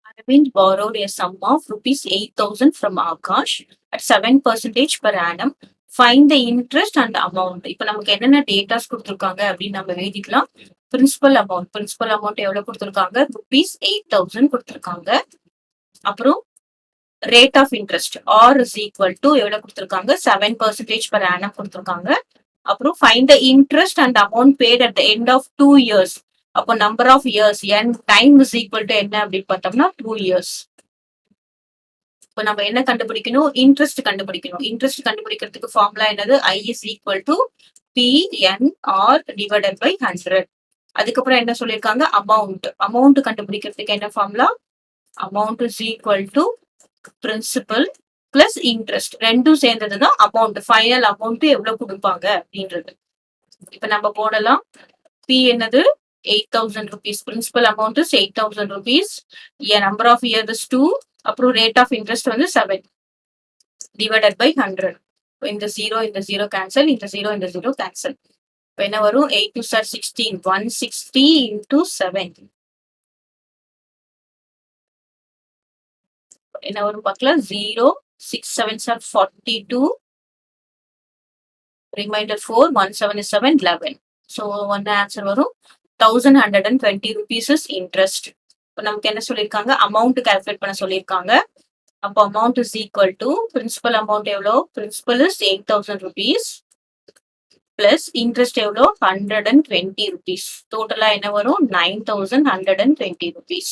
Arvind borrowed a sum of rupees 8,000 from Akash at 7% per annum. Find the interest and amount. இப்போ நமக்கு என்னென்ன datas கொடுத்துருக்காங்க அப்படின்னு நம்ம எழுதிக்கலாம். பிரின்சிபல் அமௌண்ட் எவ்வளவு கொடுத்துருக்காங்க? rupees 8,000 கொடுத்துருக்காங்க. அப்புறம் rate of interest R is equal to எவ்வளவு கொடுத்துருக்காங்க? 7% per annum கொடுத்துருக்காங்க. அப்புறம் find the interest and amount paid at the end of 2 years. அப்போ number of years n time is equal to என்ன அப்படின்னு பார்த்தோம்னா 2 years. இப்போ நம்ம என்ன கண்டுபிடிக்கணும்? இன்ட்ரெஸ்ட் கண்டுபிடிக்கணும். இன்ட்ரெஸ்ட் கண்டுபிடிக்கிறதுக்கு ஃபார்முலா என்னது? I is equal to PNR divided by 100. அதுக்கப்புறம் என்ன சொல்லியிருக்காங்க? அமௌண்ட் கண்டுபிடிக்கிறதுக்கு என்ன formula? Amount is equal to principal plus interest ரெண்டும் சேர்ந்ததுதான் அமௌண்ட். ஃபைனல் அமௌண்ட் எவ்வளவு கொடுப்பாங்க அப்படின்றது. இப்ப நம்ம போடலாம். பி என்னது? 8,000 rupees. Principal amount is 8,000 rupees. Number of years is 2. அப்புறம் rate of interest வந்து 7 divided by 100. இந்த 0 cancel, இந்த 0 cancel. இப்போ என்ன வரும்? 8 2 are 16. 160 into 7. என்ன வரும் பார்க்கலாம்? 0 6 7s are 42. Remainder 4 1 7 is 7 11. So one answer வரும் 1,120 rupees is interest. இப்போ நமக்கு என்ன சொல்லியிருக்காங்க? அமௌண்ட் கால்குலேட் பண்ண சொல்லியிருக்காங்க. அப்போ amount is equal to principal amount எவ்வளோ? Principal is 8,000 rupees plus interest எவ்வளோ? 120 rupees. டோட்டலா என்ன வரும்? 9,120 rupees.